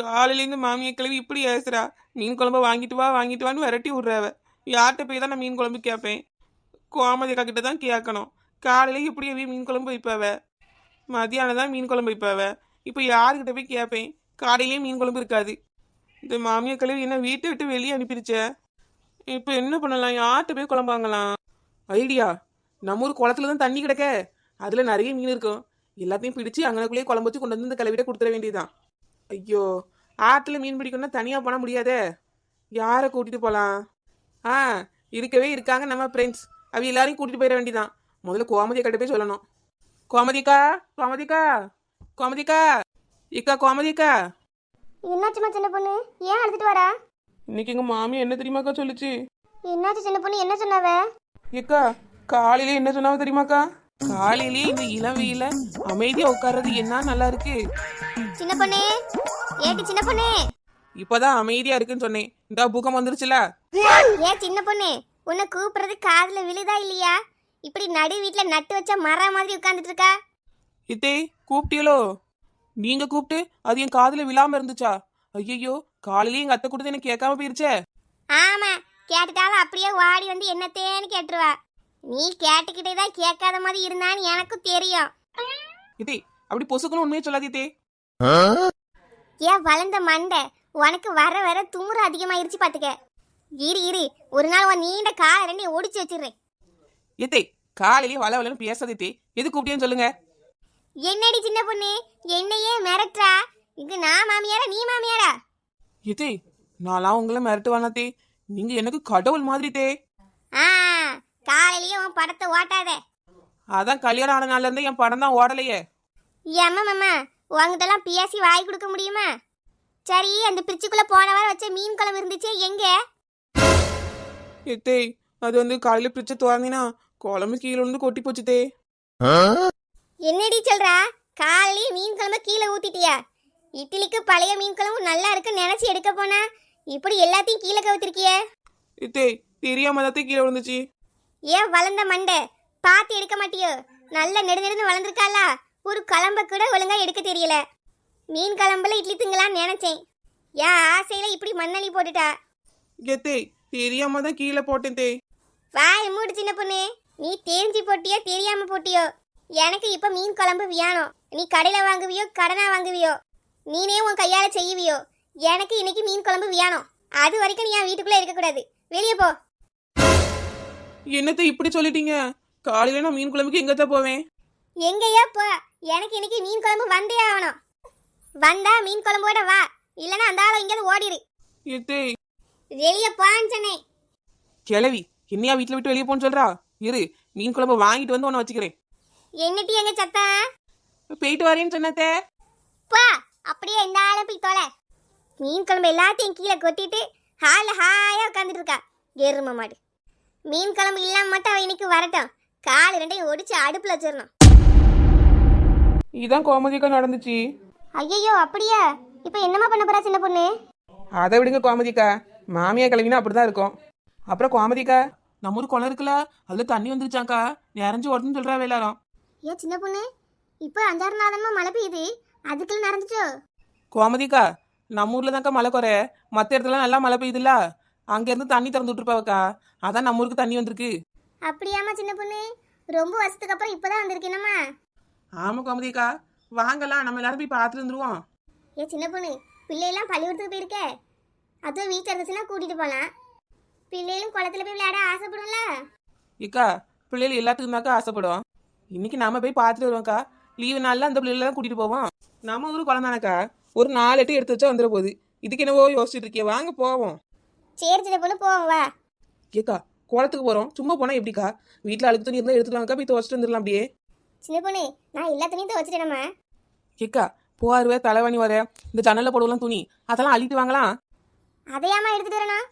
காலையிலேருந்து மாமியை கிளவி இப்படி ஏசுறா. மீன் குழம்பு வாங்கிட்டு வா வாங்கிட்டு வான்னு விரட்டி விட்றாவ. யார்கிட்ட போய் தான் நான் மீன் குழம்பு கேட்பேன்? கோமதி அக்கா கிட்ட தான் கேட்கணும். காலையில இப்படி மீன் குழம்பு வைப்பாவ, மதியானம் தான் மீன் குழம்பு வைப்பாவ. இப்போ யாருக்கிட்ட போய் கேட்பேன்? காலையிலேயே மீன் குழம்பு இருக்காது. இந்த மாமியை கிளவி என்ன வீட்டை விட்டு வெளியே அனுப்பிடுச்ச. இப்போ என்ன பண்ணலாம்? யார்கிட்ட போய் குழம்பு வாங்கலாம்? ஐடியா, நம்ம ஊர் குளத்துல தான் தண்ணி கிடக்க, அதில் நிறைய மீன் இருக்கும். எல்லாத்தையும் பிடிச்சி அங்கனக்குள்ளேயே குழம்பு வச்சு கொண்டு வந்து இந்த கிளவிட்ட கொடுத்துட வேண்டியதுதான். ஐயோ, ஆற்றுல மீன் பிடிக்கணும்னா தனியாக போனால் முடியாதே. யாரை கூட்டிகிட்டு போகலாம்? ஆ, இருக்கவே இருக்காங்க நம்ம ஃப்ரெண்ட்ஸ். அவ எல்லாரையும் கூட்டிகிட்டு போயிட வேண்டியதான். முதல்ல கோமதி கிட்ட போய் சொல்லணும். கோமதிக்கா, கோமதிக்கா, கோமதிக்கா, இக்கா கோமதிக்கா. என்னாச்சுமா சின்ன பொண்ணு? ஏன் அழுதுட்டு வரா? இன்னைக்கு எங்கள் மாமி என்ன தெரியுமாக்கா சொல்லிச்சு? என்னாச்சு சின்ன பொண்ணு? என்ன சொன்னாவ? ஏக்கா, காலையிலே என்ன சொன்னாவ தெரியுமாக்கா? காலையிலேயே இந்த இளவையில அமைதியா உட்கார்றது என்ன நல்லா இருக்கு. சின்ன பொண்ணே, ஏடி சின்ன பொண்ணே. இப்பதான் அமைதியா இருக்குன்னு சொன்னேன். இந்த பூகம் வந்துருச்சுல. ஏன் சின்ன பொண்ணு, உன்னை கூப்பிடுறது காதுல விழுதா இல்லையா? இப்படி நடு வீட்டுல நட்டு வச்ச மரம் மாதிரி உட்கார்ந்துட்டு இருக்கா. இத்தே கூப்பிட்டீங்களோ? நீங்க கூப்பிட்டு அது என் காதுல விழாம இருந்துச்சா? ஐயோ, காலையிலேயே எங்க அத்தை கொடுத்து எனக்கு கேட்காம போயிருச்சே. ஆமா, கேட்டுட்டாலும் அப்படியே வாடி வந்து என்னத்தேன்னு கேட்டுருவா. நீ கேட்டுக்கிட்டே தான் கேட்காத மாதிரி இருந்தான்னு எனக்கும் தெரியும். இதே அப்படி பொசுக்குன்னு உண்மையை சொல்லாதீத்தே. ஏன் வளர்ந்த மண்டை, உனக்கு வர வர துமுறு அதிகமாயிருச்சு பாத்துக்க. இரு இரு, ஒரு நாள் உன் நீண்ட காலை ரெண்டையும் ஒடிச்சு வச்சிடுறேன். ஏத்தே, காலையிலேயே வள வளன்னு பேசாதே. எது கூப்பிட்டேன்னு சொல்லுங்க. என்னடி சின்ன பொண்ணு, என்னையே மிரட்டுறா? இங்க நான் மாமியாரா நீ மாமியாரா? ஏத்தே, நான்லாம் உங்களை மிரட்டுவானத்தே. நீங்க எனக்கு கடவுள் மாதிரி தே. ஆ, காலையிலேயே உன் படத்தை ஓட்டாத. அதான் கல்யாணம் ஆன நாள்ல இருந்து என் படம் தான் ஓடலையே. ஏம்மா மாமா, உங்ககிட்டலாம் பேசி வாய் கொடுக்க முடியுமா? சரி, அந்த பிரிச்சுக்குள்ள போன வாரம் வச்ச மீன் குழம்பு இருந்துச்சு எங்க? ஏத்தே, அது வந்து காலையில பிரிச்ச தோறந்தினா குழம்பு கீழே வந்து கொட்டி போச்சுதே. என்னடி சொல்றா? காலையிலேயே மீன் குழம்பு கீழே ஊத்திட்டியா? இட்லிக்கு பழைய மீன் குழம்பு நல்லா இருக்குன்னு நினைச்சு எடுக்க போனா இப்படி எல்லாத்தையும் கீழே கவுத்திருக்கிய. ஏத்தே, தெரியாம தான் கீழே விழுந்துச்சு. ஏன் வளர்ந்த மண்டை, பார்த்து எடுக்க மாட்டியோ? நல்ல நெடுநெடுன்னு வளர்ந்துருக்காளா? ஒரு குழம்ப கூட ஒழுங்கா எடுக்க தெரியல. மீன் குழம்புல இட்லி திங்கலான்னு நினைச்சேன். ஏன் ஆசையில இப்படி மண்ணலி போட்டுட்டா? ஏத்தே, தெரியாம தான் கீழே போட்டேன் தே. வாய் மூடு சின்ன பொண்ணு. நீ தெரிஞ்சு போட்டியோ தெரியாம போட்டியோ, எனக்கு இப்ப மீன் குழம்பு வேணும். நீ கடையில வாங்குவியோ கடனா வாங்குவியோ, நீனே உன் கையால செய்வியோ, எனக்கு இன்னைக்கு மீன் குழம்பு வேணும். அது வரைக்கும் நீ என் வீட்டுக்குள்ள இருக்கக்கூடாது. வெளியே போ. என்னத்தை இப்படி சொல்லிட்டீங்க? காலையில நான் மீன் குழம்புக்கு எங்கத்தான் போவேன்? எங்கேயா போ, எனக்கு இன்னைக்கு மீன் குழம்பு வந்தே ஆகணும். வந்தா மீன் குழம்போட வா, இல்லைன்னா அந்த ஆளை இங்கேருந்து ஓடிடு. ஏத்தே, வெளியே போன்னு சொன்னேன். கிளவி என்னையா வீட்டுல விட்டு வெளியே போன்னு சொல்றா? இரு, மீன் குழம்பு வாங்கிட்டு வந்து உன்னை வச்சுக்கிறேன். என்னட்டி எங்க சத்தா? போயிட்டு வரேன்னு சொன்னதே. பா, அப்படியே இந்த ஆளை போய் தொலை. மீன் குழம்பு எல்லாத்தையும் கீழே கொட்டிட்டு ஹாலில் ஹாயா உட்காந்துட்டு இருக்கா எரும மாடு. மீன் குழம்பு இல்லாம மட்டும் அவன் இன்னைக்கு வரட்டும். கால் ரெண்டையும் ஒடிச்சு அடுப்புல வச்சிடணும். இதான் கோமதிக்கா நடந்துச்சு. ஐயோ, அப்படியா? இப்போ என்னமா பண்ண போறா சின்ன பொண்ணு? அதை விடுங்க கோமதிக்கா, மாமியா கிளவினா அப்படிதான் இருக்கும். அப்புறம் கோமதிக்கா, நம்ம ஊர் குளம் இருக்குல்ல, அதுல தண்ணி வந்துருச்சாக்கா, நிறைஞ்சு ஓடுன்னு சொல்றா எல்லாரும். ஏன் சின்ன பொண்ணு, இப்போ 5-6 நாளமா மழை பெய்யுது, அதுக்குள்ள நடந்துச்சோ? கோமதிக்கா, நம்ம ஊர்ல தான்க்கா மழை குறை. மற்ற இடத்துல நல்லா மழை பெய்யுதுல்ல, அங்க இருந்து தண்ணி திறந்து விட்டுருப்பாவக்கா, அதான் நம்ம ஊருக்கு தண்ணி வந்திருக்கு. அப்படியாமா சின்ன பொண்ணு? ரொம்ப வருஷத்துக்கு அப்புறம் இப்பதான் வந்திருக்கேனம்மா. ஆமா கோமதிக்கா, வாங்கலாம், நம்ம எல்லாரும் போய் பார்த்துட்டு வந்துருவோம். ஏன் சின்ன பொண்ணு, பிள்ளையெல்லாம் பள்ளிக்கூடத்துக்கு போயிருக்கே, அதுவும் வீட்டில் இருந்துச்சுன்னா கூட்டிட்டு போகலாம். பிள்ளைகளும் குளத்துல போய் விளையாட ஆசைப்படும்ல. இக்கா, பிள்ளைகள் எல்லாத்துக்கும் தாக்கா ஆசைப்படும். இன்னைக்கு நாம போய் பார்த்துட்டு வருவோம்க்கா. லீவு நாளில் அந்த பிள்ளைகளெல்லாம் கூட்டிட்டு போவோம். நம்ம ஊரு குளம் தானக்கா, ஒரு 4-8 எடுத்து வச்சா வந்துட போகுது. இதுக்கு என்னவோ யோசிச்சுட்டு இருக்கே, வாங்க போவோம். சரி சின்ன பொண்ணு, போவோம் வா. ஏக்கா, குளத்துக்கு போறோம், சும்மா போனா எப்படிக்கா? வீட்டில் அழுக்கு துணி இருந்தால் எடுத்துக்கலாம்க்கா, போய் துவச்சிட்டு வந்துடலாம் அப்படியே. சின்ன பொண்ணு, நான் எல்லா துணியும் துவச்சிட்டேனம்மா. ஏக்கா, போவாருவே தலைவாணி வர இந்த ஜன்னல்ல போடுவலாம் துணி, அதெல்லாம் அள்ளிட்டு வாங்கலாம். அதையாமா எடுத்துட்டு வரணும்?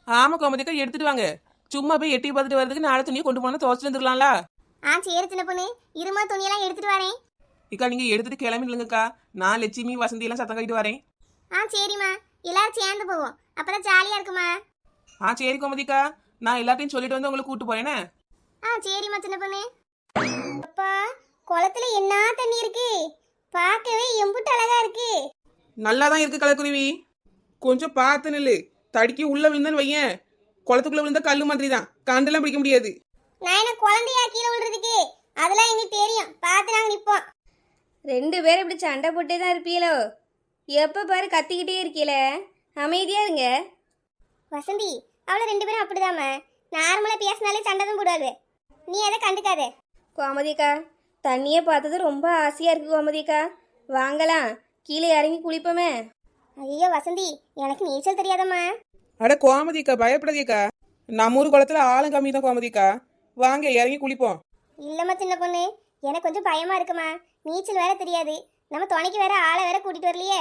ஆமா கோமதிக்கா, எடுத்துட்டு வாங்க. சும்மா போய் எட்டி பார்த்துட்டு வரதுக்கு நாளை துணியை கொண்டு போனா துவச்சிட்டு வந்துடலாம்ல. சரி சின்ன பொண்ணு, இருமா துணியெல்லாம் எடுத்துட்டு வரேன். இக்கா, நீங்க எடுத்துட்டு கிளம்பிடுங்கக்கா, நான் லட்சுமி வசந்தி எல்லாம் சத்தம் கட்டிட்டு வரேன். சரிம்மா, எல்லாரும் சேர்ந்து போவோம், அப்பதான் ஜாலியா இருக்குமா. சரி கோமதிக்கா, நான் எல்லாத்தையும் சொல்லிட்டு வந்து உங்களை கூட்டு போறேனே. சரிம்மா சின்ன பொண்ணு. அப்பா, குளத்துல என்ன தண்ணி இருக்கு, பார்க்கவே எம்புட்டு அழகா இருக்கு. நல்லா தான் இருக்கு கலக்குருவி. கொஞ்சம் பார்த்து நில்லு. தடுக்கி உள்ள விழுந்தன்னு வையேன், குளத்துக்குள்ள விழுந்த கல்லு மாதிரி தான், கண்டெல்லாம் பிடிக்க முடியாது. நான் என்ன குழந்தையா கீழே விழுறதுக்கு? அதெல்லாம் எங்களுக்கு தெரியும், பார்த்து நாங்கள் நிற்போம். ரெண்டு பேரும் இப்படி சண்டை போட்டே தான் இருப்பீங்களோ? எப்போ பாரு கத்திக்கிட்டே இருக்கீல, அமைதியா இருங்க. வசந்தி, அவளை 2 பேரும் அப்படிதாம்மா. நார்மலாக பேசினாலே சண்டை தான் போடுவாங்க. நீ எதை கண்டுக்காத. கோமதிக்கா, தண்ணியை பார்த்தது ரொம்ப ஆசையா இருக்கு கோமதிக்கா. வாங்கலாம், கீழே இறங்கி குளிப்போமே. ஐயோ வசந்தி, எனக்கு நீச்சல் தெரியாதம்மா. அட கோமதிக்கா, பயப்படாதீக்கா. நம்ம ஊர் குளத்துல ஆளும் கம்மி தான் கோமதிக்கா. வாங்க இறங்கி குளிப்போம். இல்லைம்மா சின்ன பொண்ணு, எனக்கு கொஞ்சம் பயமா இருக்குமா. நீச்சல் வேற தெரியாது, நம்ம துணைக்கு வேற ஆளை வேற கூட்டிட்டு வரலையே.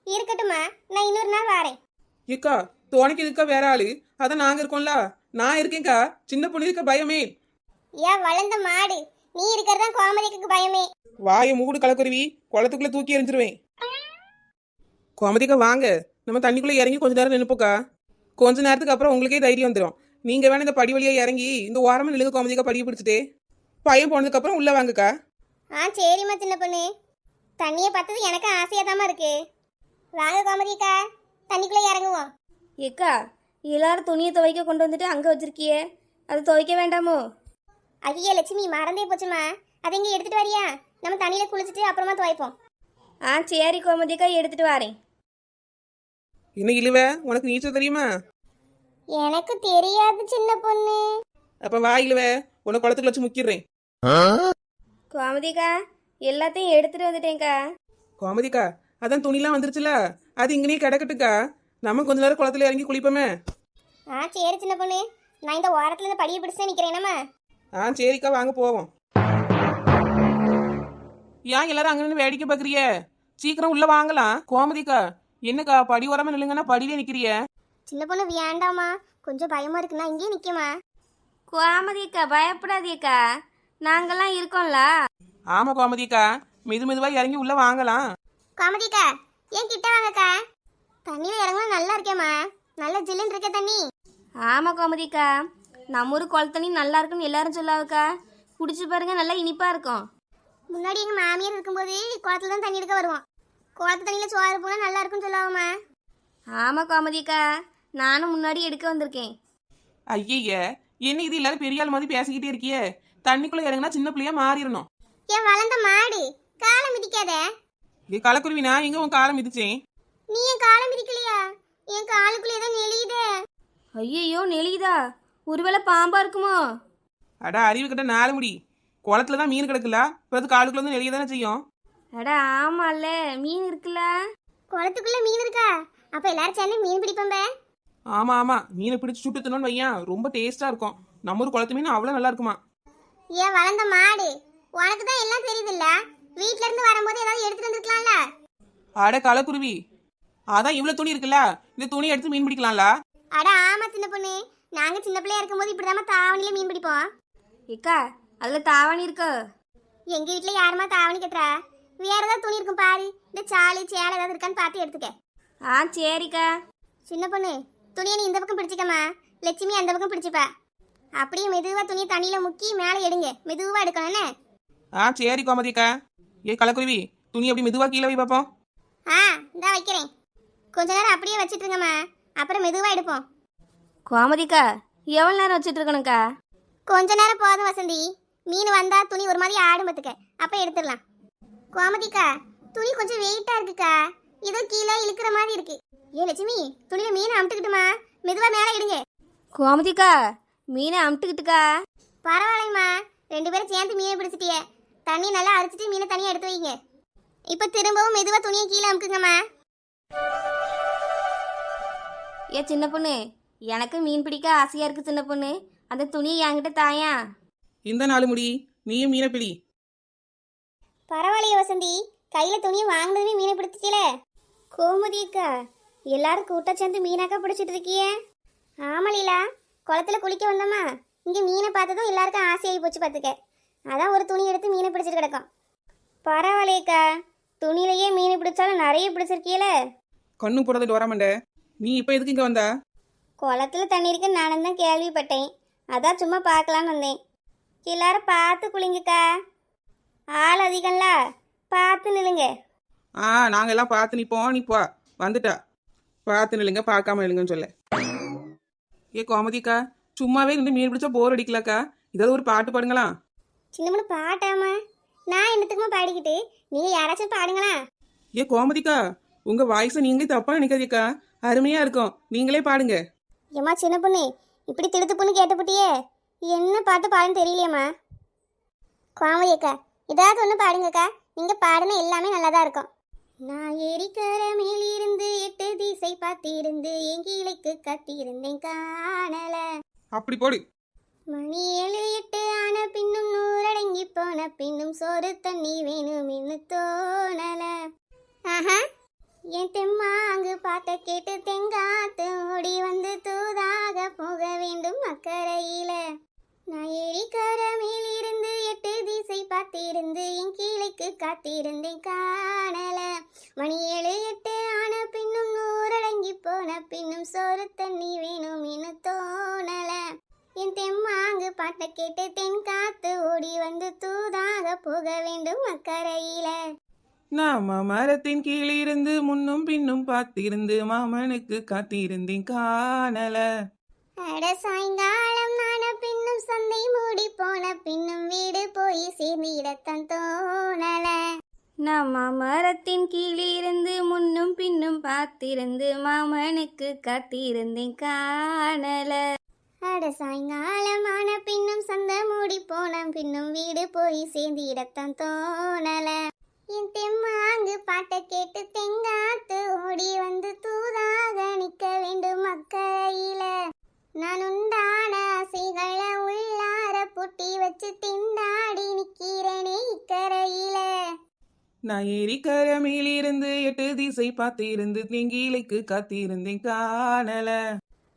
இருக்கட்டும்மா, நான் இன்னொரு நாள் வரேன். ஏக்கா, துணைக்கு இருக்கா வேற ஆளு, அதான் நாங்க இருக்கோம்ல. நான் இருக்கேன்க்கா, சின்ன பொண்ணு இருக்க பயமே. ஏன் வளர்ந்த மாடு, நீ இருக்கிறதா கோமதிக்கு பயமே. வாயை மூடு கலக்குருவி, குளத்துக்குள்ள தூக்கி எறிஞ்சிருவேன். கோமதிக்கா வாங்க, நம்ம தண்ணிக்குள்ள இறங்கி கொஞ்ச நேரம் நினைப்போக்கா. கொஞ்ச நேரத்துக்கு அப்புறம் உங்களுக்கே தைரியம் வந்துடும். நீங்க வேணா இந்த படி வழியா இறங்கி இந்த ஓரமா நிலுங்க கோமதிக்கா, படியை பிடிச்சிட்டு பையன் போனதுக்கு அப்புறம் உள்ள வாங்கக்கா. சரிம்மா சின்ன பொண்ணு, தண்ணியை பார்த்தது எனக்கு ஆசையாதாம்மா இருக்கு. வாங்க கோமதிக்கா, தண்ணிக்குள்ள இறங்குவோம். ஏக்கா, எல்லாரும் துணியை துவைக்க கொண்டு வந்துட்டு அங்கே வச்சிருக்கியே, அது துவைக்க வேண்டாமோ? ஐயா லட்சுமி, மறந்தே போச்சுமா. அதை இங்கே எடுத்துட்டு வரியா? நம்ம தண்ணியில குளிச்சுட்டு அப்புறமா துவைப்போம். சரி கோமதிக்கா, எடுத்துட்டு வரேன். என்ன இழுவ, உனக்கு நீச்சல் தெரியுமா? எனக்கு தெரியாது சின்ன பொண்ணு. அப்ப வா இழுவ, உன்னை குளத்துக்குள்ள வச்சு முக்கிடுறேன். கோமதிக்கா, எல்லாத்தையும் எடுத்துட்டு வந்துட்டேன்க்கா. கோமதிக்கா, அதான் துணிலாம் வந்துருச்சுல, அது இங்கனே கிடக்கட்டுக்கா. நம்ம கொஞ்ச நேரம் குளத்துல இறங்கி குளிப்போமே. சரி சின்ன பொண்ணு, நான் இந்த ஓரத்துல இருந்து படியை பிடிச்சா நிக்கிறேன். நம்ம சரிக்கா, வாங்க போவோம். ஏன் எல்லாரும் அங்க நின்று வேடிக்கை பாக்குறிய? சீக்கிரம் உள்ள வாங்கலாம். கோமதிக்கா, என்னக்கா படி ஓரமா நில்லுங்கன்னா படியிலே நிக்கிறிய? சின்ன பொண்ணு வேண்டாமா, கொஞ்சம் பயமா இருக்குன்னா இங்கே நிக்கமா. கோமதிக்கா, பயப்படாதீக்கா, நாங்கெல்லாம் இருக்கோம்ல. ஆமா கோமதிக்கா, மெதுவா இறங்கி உள்ள வாங்கலாம். கோமதிக்கா, ஏன் கிட்ட வாங்கக்கா. தண்ணியில இறங்கினா நல்லா இருக்கேம்மா, நல்ல ஜில்லுன்னு இருக்க தண்ணி. ஆமாம் கோமதிக்கா, நம்ம ஊர் குளத்து தண்ணி நல்லா இருக்குன்னு எல்லாரும் சொல்லாவுக்கா. குடிச்சு பாருங்க, நல்லா இனிப்பா இருக்கும். முன்னாடி எங்க மாமியார் இருக்கும்போது குளத்துல தான் தண்ணி எடுக்க வருவோம். குளத்து தண்ணியில சோறு போனா நல்லா இருக்கும்னு சொல்லாவுமா. ஆமாம் கோமதிக்கா, நானும் முன்னாடி எடுக்க வந்திருக்கேன். ஐய, என்ன இது எல்லாரும் பெரிய ஆள் மாதிரி பேசிக்கிட்டே இருக்கியே? தண்ணிக்குள்ள இறங்கினா சின்ன பிள்ளையா மாறிடணும். ஏன் வளர்ந்த மாடு, காலை மிதிக்காத. கலக்குருவி, நான் எங்க உன் காலம் மிதிச்சேன்? நீ என் காலை மிதிக்கலையா? என் காலுக்குள்ள ஏதோ நெளியுதே. ஐயையோ, நெளிதா? ஒருவேளை பாம்பா இருக்குமோ? அடா அறிவு கிட்ட 4 முடி. குளத்துல தான் மீன் கிடக்குல, இப்போ காலுக்குள்ள வந்து நெளிய தானே செய்யும். அட ஆமால்ல, மீன் இருக்குல்ல. குளத்துக்குள்ள மீன் இருக்கா? அப்ப எல்லாரும் சேர்ந்து மீன் பிடிப்போம். ஆமா, மீனை பிடிச்சு சுட்டு தின்னோன்னு வையன், ரொம்ப டேஸ்டா இருக்கும். நம்ம ஊர் குளத்து மீன் அவ்வளவு நல்லா இருக்குமா. ஏன் வளர்ந்த மாடு, உனக்கு தான் எல்லாம் தெரியுதுல்ல, வீட்ல இருந்து வரும்போது ஏதாவது எடுத்துட்டு வந்திருக்கலாம்ல. அட கலக்குருவி, அதான் இவ்வளவு துணி இருக்குல்ல, இந்த துணி எடுத்து மீன் பிடிக்கலாம்ல. அட ஆமா சின்ன பொண்ணு, நாங்க சின்ன பிள்ளையா இருக்கும்போது இப்படிதாம்மா தாவணியில மீன் பிடிப்போம். ஏக்கா, அதுல தாவணி இருக்கோ? எங்க வீட்டுல யாருமா தாவணி கட்டுறா? வேற ஏதாவது துணி இருக்கும் பாரு, இந்த சாலி சேலை ஏதாவது இருக்கான்னு பார்த்து எடுத்துக்க. சரிக்கா. சின்ன பொண்ணு, துணியை நீ இந்த பக்கம் பிடிச்சிக்கம்மா, லட்சுமி அந்த பக்கம் பிடிச்சிப்பா. அப்படியே மெதுவா துணியை தண்ணியில முக்கி மேலே எடுங்க, மெதுவா எடுக்கணும்னு. சரி கோமதிக்கா. கலக்குருவி, துணி அப்படி மெதுவா கீழே வை பாப்போம். இந்தா வைக்கிறேன். கொஞ்ச நேரம் அப்படியே வச்சிட்டு இருங்கம்மா, அப்புறம் மெதுவா எடுப்போம். கோமதிக்கா, எவ்வளோ நேரம் வச்சுட்டு இருக்கணும்க்கா? கொஞ்ச நேரம் போதும் வசந்தி. மீன் வந்தா துணி ஒரு மாதிரி ஆடும் பத்துக்க, அப்ப எடுத்துடலாம். கோமதிக்கா, துணி கொஞ்சம் வெயிட்டா இருக்குக்கா, ஏதோ கீழே இழுக்கிற மாதிரி இருக்கு. லட்சுமி, துணியில மீனை அமுட்டுக்கிட்டுமா, மெதுவா மேலே எடுங்க. கோமதிக்கா, மீனை அமுட்டுக்கிட்டுக்கா. பரவாயில்லைம்மா, 2 பேரும் சேர்ந்து மீனை பிடிச்சிட்டியே. தண்ணி நல்லா அரைச்சிட்டு மீனை தனியா எடுத்து வைங்க. இப்ப திரும்பவும் மெதுவா துணியை கீழே அமுக்குங்கம்மா. சின்ன பொண்ணு, எனக்கு மீன் பிடிக்க ஆசையா இருக்கு சின்ன பொண்ணு, அந்த துணியை என்கிட்ட தாயா. இந்த 4 முடி, நீயும் மீனை பிடி. பரவாயில்லையே வசந்தி, கையில துணியை வாங்கினதுமே மீனை பிடிச்சிட்டீல. கோமதிக்கா, எல்லாரும் கூட்ட சேர்ந்து மீனாக்கா பிடிச்சிட்டு இருக்கியே. ஆமலீலா, குளத்துல குளிக்க வந்தோமா, இங்க மீனை பார்த்ததும் எல்லாருக்கும் ஆசையாகி போச்சு பார்த்துக்க. அதான் ஒரு துணி எடுத்து மீனை பிடிச்சிட்டு கிடக்கும். பரவாயில்லையக்கா, துணியிலேயே மீன் பிடிச்சாலும் நிறைய பிடிச்சிருக்கீல. கண்ணு போடுறது வராமண்ட. நீ இப்ப எதுக்கு இங்க வந்தா? குளத்துல தண்ணி இருக்கு நானும் தான் கேள்விப்பட்டேன், அதான் சும்மா பார்க்கலான்னு வந்தேன். எல்லாரும் பார்த்து குளிங்கக்கா, ஆள் அதிகம்ல, பார்த்து நில்லுங்க. நாங்கள் எல்லாம் பார்த்து நிப்போம், நீ போ. வந்துட்டா. பார்த்து நில்லுங்க, பார்க்காம இல்லைங்கன்னு சொல்ல. ஏ கோமதிக்கா, சும்மாவே நின்று மீன் பிடிச்சா போர் அடிக்கலக்கா. ஏதாவது ஒரு பாட்டு பாடுங்களா? சின்ன பொண்ணு பாட்டாமா? நான் என்னத்துக்குமா பாடிக்கிட்டு? நீங்க யாராச்சும் பாடுங்களா? ஏ கோமதிக்கா, உங்க வாய்ஸை நீங்களே தப்பா நினைக்காதீக்கா. அருமையா இருக்கும், நீங்களே பாடுங்க. ஏம்மா சின்ன பொண்ணு, இப்படி திடுத்து பொண்ணு கேட்டுப்பட்டியே, என்ன பாட்டு பாடுன்னு தெரியலையம்மா. கோமதியக்கா, ஏதாவது ஒன்று பாடுங்கக்கா. நீங்க பாடுன எல்லாமே நல்லா தான் இருக்கும். நான் ஏரிக்கர மேல் இருந்து 8 திசை பார்த்திருந்து என் கீழைக்கு கத்தியிருந்தேன் காணல. அப்படி போடு. மணி 7 8 ஆன பின்னும் நூறடங்கி போன பின்னும் சோறு தண்ணி வேணும் இன்னும் தோணல. ஆஹா, என் தெம்மாங்கு பாட்ட கேட்டு தெங்காத்து ஓடி வந்து தூதாக போக வேண்டும் அக்கறையில. நான் ஏரிக்கர மேல் இருந்து 8 திசை பார்த்திருந்து என் கீழைக்கு காத்திருந்தேன் காணல. மணி 7 8 ஆன பின்னும் நூறடங்கி போன பின்னும் சோறு தண்ணி வேணும் இன்னும் தோணல. என் தெம்மாங்கு பாட்ட கேட்டு தென்காத்து ஓடி வந்து தூதாக போக வேண்டும் அக்கறையில. நாம மரத்தின் கீழிருந்து முன்னும் பின்னும் பார்த்திருந்து மாமனுக்கு காத்திருந்தேன் காணல. அட சாயங்காலம் ஆன பின்னும் சந்தை மூடி போன பின்னும் வீடு போய் சேர்ந்திடத்தான் தோணல. நம்ம மரத்தின் கீழிருந்து முன்னும் பின்னும் பார்த்திருந்து மாமனுக்கு காத்திருந்தேன் காணல. அட சாயங்காலம் ஆன பின்னும் சந்தை மூடி போன பின்னும் வீடு போய் சேர்ந்திடத்தான் தோணல. என் தெம்மாங்கு பாட்ட கேட்டு தெங்காத்து ஓடி வந்து தூதாக நிக்க வேண்டும் அக்கறையில. நான் உண்டான ஆசைகளை உள்ளார பொட்டி வச்சு திண்டாடி நிக்கிறேனே இக்கரையில. நான் ஏரிக்கர மேலிருந்து 8 திசை பார்த்திருந்து தெங்கீழைக்கு காத்திருந்தேன் காணல.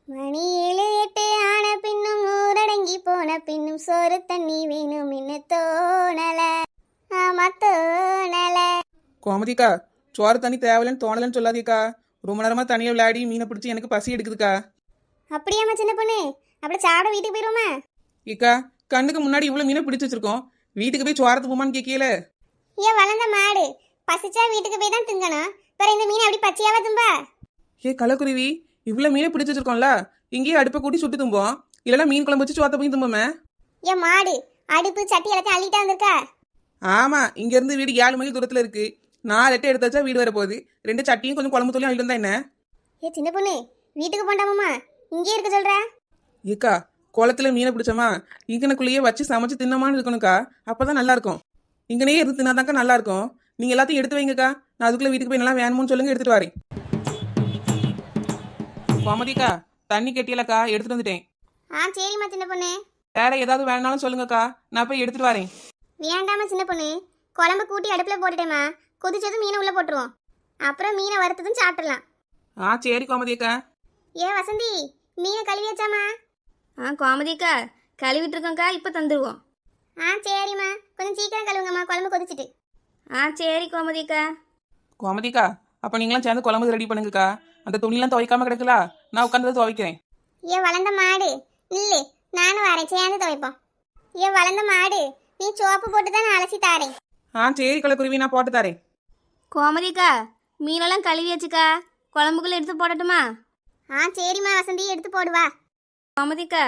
மணி 7 8 ஆன பின்னும் ஊரடங்கி போன பின்னும் சோறு தண்ணி வேணும் இன்னும் தோணல. ஆமா தோணல. கோமதிக்கா, சோறு தண்ணி தேவையில்லைன்னு தோணலன்னு சொல்லாதீக்கா. ரொம்ப நேரமா தனியா விளையாடி மீனை பிடிச்சி எனக்கு பசி எடுக்குதுக்கா. அப்படியாம்மா சின்ன பொண்ணு? அப்படி சாப்பிட வீட்டுக்கு போயிருவோமா? ஏக்கா, கண்ணுக்கு முன்னாடி இவ்வளவு மீனை பிடிச்சு வச்சிருக்கோம், வீட்டுக்கு போய் சோரத்து போமான்னு கேட்கல. ஏன் வளர்ந்த மாடு பசிச்சா வீட்டுக்கு போய் தான் திங்கணும். பிற இந்த மீன் அப்படி பச்சையாவா தும்பா? ஏ கலக்குருவி, இவ்வளவு மீனை பிடிச்சு வச்சிருக்கோம்ல, இங்கேயே அடுப்பை கூட்டி சுட்டு தும்போம். இல்லைன்னா மீன் குழம்பு வச்சு சோத்த போய் தும்போமே. ஏன் மாடு அடுப்பு சட்டி எல்லாத்தையும் அள்ளிட்டா வந்திருக்கா? ஆமா, இங்க இருந்து வீடு 7 மைல் தூரத்துல இருக்கு. 4 எட்டு எடுத்து வச்சா வீடு வர போகுது. 2 சட்டியும் கொஞ்சம் குழம்பு தூளியும் அள்ளிட்டு வந்தா என்ன? ஏ சின்ன பொண்ணு, வீட்டுக்கு போண்டாமாம்மா? இங்கே இருக்க சொல்ற? ஏக்கா, குளத்துல மீனை பிடிச்சோமா இங்கனக்குள்ளேயே வச்சு சமைச்சு தின்னமான்னு இருக்கணும்க்கா. அப்பதான் நல்லா இருக்கும். இங்கனே இருந்து தின்னாதாக்கா நல்லா இருக்கும். நீங்க எல்லாத்தையும் எடுத்து வைங்கக்கா. நான் அதுக்குள்ள வீட்டுக்கு போய் நல்லா வேணும்னு சொல்லுங்க, எடுத்துட்டு வரேன். கோமதிக்கா, தண்ணி கெட்டியலக்கா, எடுத்துட்டு வந்துட்டேன். சரிம்மா சின்ன பொண்ணு. வேற ஏதாவது வேணாலும் சொல்லுங்கக்கா, நான் போய் எடுத்துட்டு வரேன். வேண்டாமா சின்ன பொண்ணு, குழம்பு கூட்டி அடுப்புல போட்டுட்டேம்மா. கொதிச்சதும் மீனை உள்ள போட்டுருவோம். அப்புறம் மீனை வறுத்ததும் சாப்பிடலாம். சரி கோமதிக்கா. ஏ வசந்தி, மீனை கழுவி வச்சாமா? கோமதிக்கா, கழுவிட்டு இருக்கோங்க்கா, இப்போ தந்துடுவோம். சரிம்மா, கொஞ்சம் சீக்கிரம் கழுவுங்கம்மா, குழம்பு கொதிச்சிட்டு. சரி கோமதிக்கா. கோமதிக்கா, அப்ப நீங்களாம் சேர்ந்து குழம்பு ரெடி பண்ணுங்கக்கா. அந்த துணிலாம் துவைக்காம கிடக்குல, நான் உட்காந்து துவைக்கிறேன். ஏ வளர்ந்த மாடு இல்லு, நானும் வரேன், சேர்ந்து துவைப்போம். ஏ வளர்ந்த மாடு, நீ சோப்பு போட்டு தான் நான் அலசி தாரேன். சரி கலக்குருவி, நான் போட்டு தரேன். கோமதிக்கா, மீனெல்லாம் கழுவி வச்சுக்கா, குழம்புக்குள்ள எடுத்து போடட்டுமா? சரிம்மா வசந்தி, எடுத்து போடுவா. கோமதிக்கா,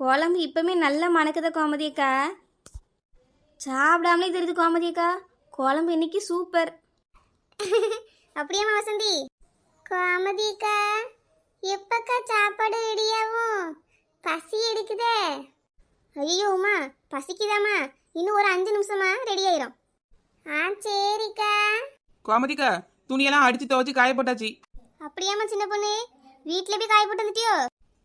குழம்பு இப்பவுமே நல்லா மணக்குத கோமதிக்கா. சாப்பிடாமலே தெரியுது கோமதிக்கா, குழம்பு இன்னைக்கு சூப்பர். அப்படியாம்மா வசந்தி? கோமதிக்கா, எப்பக்கா சாப்பாடு ரெடியாகும்? பசி எடுக்குதே. ஐயோ உமா, பசிக்குதாம்மா? இன்னும் ஒரு 5 நிமிஷமா ரெடி ஆயிரும். சரிக்கா. கோமதிக்கா, துணியெல்லாம் அடிச்சு துவைச்சு காய போட்டாச்சு. அப்படியாம்மா சின்ன பொண்ணு? வீட்டில் போய் காய போட்டு வந்துட்டியோ?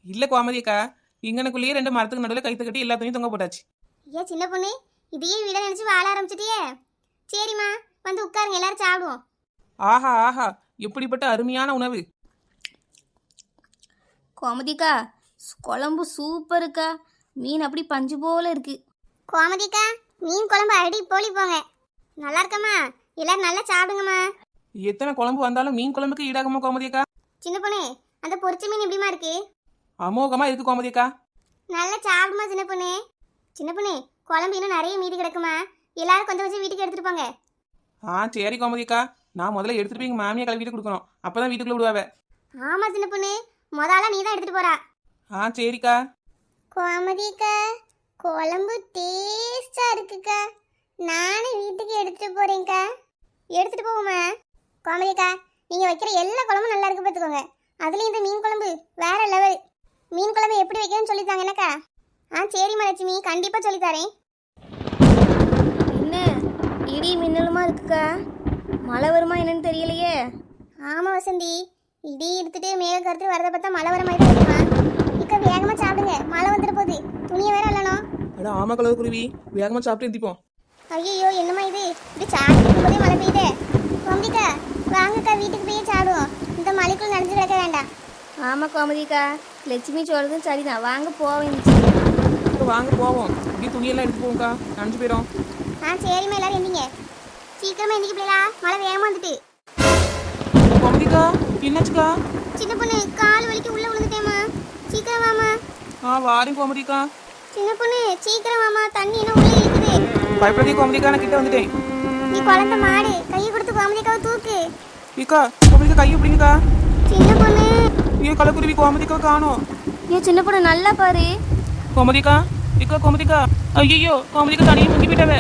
இல்ல கோமதிக்கா, இங்கனக்குள்ளேயே 2 மரத்துக்கு நடுவில் கைத்து கட்டி எல்லா துணியும் தொங்க போட்டாச்சு. ஏன் சின்ன பொண்ணு, இதையே வீட நினைச்சு வாழ ஆரம்பிச்சிட்டியே? சரிம்மா, வந்து உட்காருங்க, எல்லாரும் சாப்பிடுவோம். ஆஹா ஆஹா, எப்படிப்பட்ட அருமையான உணவு. கோமதிக்கா, குழம்பு சூப்பருக்கா, மீன் அப்படி பஞ்சு போல இருக்கு. கோமதிக்கா, மீன் குழம்பு அடி போலி போங்க. நல்லா இருக்கம்மா, எல்லாரும் நல்லா சாப்பிடுங்கம்மா. எத்தனை குழம்பு வந்தாலும் மீன் குழம்புக்கு ஈடாகுமா கோமதிக்கா? சின்ன பொண்ணு, அந்த பொரிச்ச மீன் எப்படிமா இருக்கு? அமோகமா இருக்கு கோமதிக்கா. நல்லா சாப்பிடுமா சின்ன பொண்ணு. சின்ன பொண்ணு, குழம்பு இன்னும் நிறைய மீதி கிடக்குமா, எல்லாரும் கொஞ்சம் கொஞ்சம் வீட்டுக்கு எடுத்துட்டு போங்க. சரி கோமதிக்கா, நான் முதல்ல எடுத்துட்டு போய் எங்க மாமியா கழுவிட்டு கொடுக்கணும், அப்பதான் வீட்டுக்குள்ள விடுவாவ. ஆமா சின்ன பொண்ணு, முதல்ல நீ தான் எடுத்துட்டு போறா. ஆ சரிக்கா. கோமதிக்கா, குழம்பு டேஸ்டா இருக்குக்கா. நானும் வீட்டுக்கு எடுத்துட்டு போறேன்க்கா. எடுத்துட்டு போவோமா? கோமதிக்கா, நீங்க வைக்கிற எல்லா குழம்பும் நல்லா இருக்கு பார்த்துக்கோங்க. அதுலயும் இந்த மீன் குழம்பு வேற லெவல். மீன் குழம்பு எப்படி வைக்கணும்னு சொல்லித்தாங்க என்னக்கா? ஆ சரிம்மா லட்சுமி, கண்டிப்பா சொல்லித்தரேன். என்ன இடி மின்னலுமா இருக்குக்கா? மழை வருமா என்னன்னு தெரியலையே. ஆமா வசந்தி, இடி எடுத்துட்டு மேக கருத்து வரதை பார்த்தா மழை வர மாதிரி தான் இருக்குமா? இக்க வேகமா சாப்பிடுங்க, மழை வந்துட போகுது. துணியை வேற இல்லணும். அட ஆமா கலவு குருவி, வேகமா சாப்பிட்டு எந்திப்போம். ஐயோ என்னம்மா இது, இப்படி சாப்பிட்டு போதே மழை பெய்யுதே. கோமதிக்கா வாங்கக்கா, வீட்டுக்கு போய் சாப்பிடுவோம். இந்த மழைக்குள் நனைஞ்சு கிடக்க வேண்டாம். ஆமாம் கோமதிக்கா, லட்சுமி சொல்றதும் சரிதான். வாங்க போவேன். இப்போ வாங்க போவோம். இப்படி துணியெல்லாம் எடுத்து போவோம்க்கா, நனைஞ்சு போயிடும். ஆ சரிம்மா, எல்லாரும் எந்திங்க. சீக்கிரமா எந்திக்க பிள்ளைகளா, மழை வேகமா வந்துட்டு. கோமதிக்கா என்னாச்சுக்கா? சின்ன பொண்ணு கால் வலிக்கு உள்ள விழுந்துட்டேம்மா. சீக்கிரம் வாமா. ஆ வாரேன் கோமதிக்கா. சின்ன பொண்ணு சீக்கிரம் வாமா, தண்ணி என்ன உள்ள இழுக்குது. பயப்படாதே கோமதிக்கா, நான் கிட்ட வந்துட்டேன். நீ குழந்தை மாடு, கையை கொடுத்து கோமதிக்காவை தூக்கு. ஏக்கா கோமதிக்கா கையை பிடிங்கக்கா. சின்ன பொண்ணு. ஐயோ கலக்குருவி கோமதிக்கா காணோம். ஏன் சின்ன பொண்ணு நல்லா பாரு. கோமதிக்கா, ஏக்கா கோமதிக்கா. ஐயோ கோமதிக்கா தனியாக முங்கி போயிட்டாவே.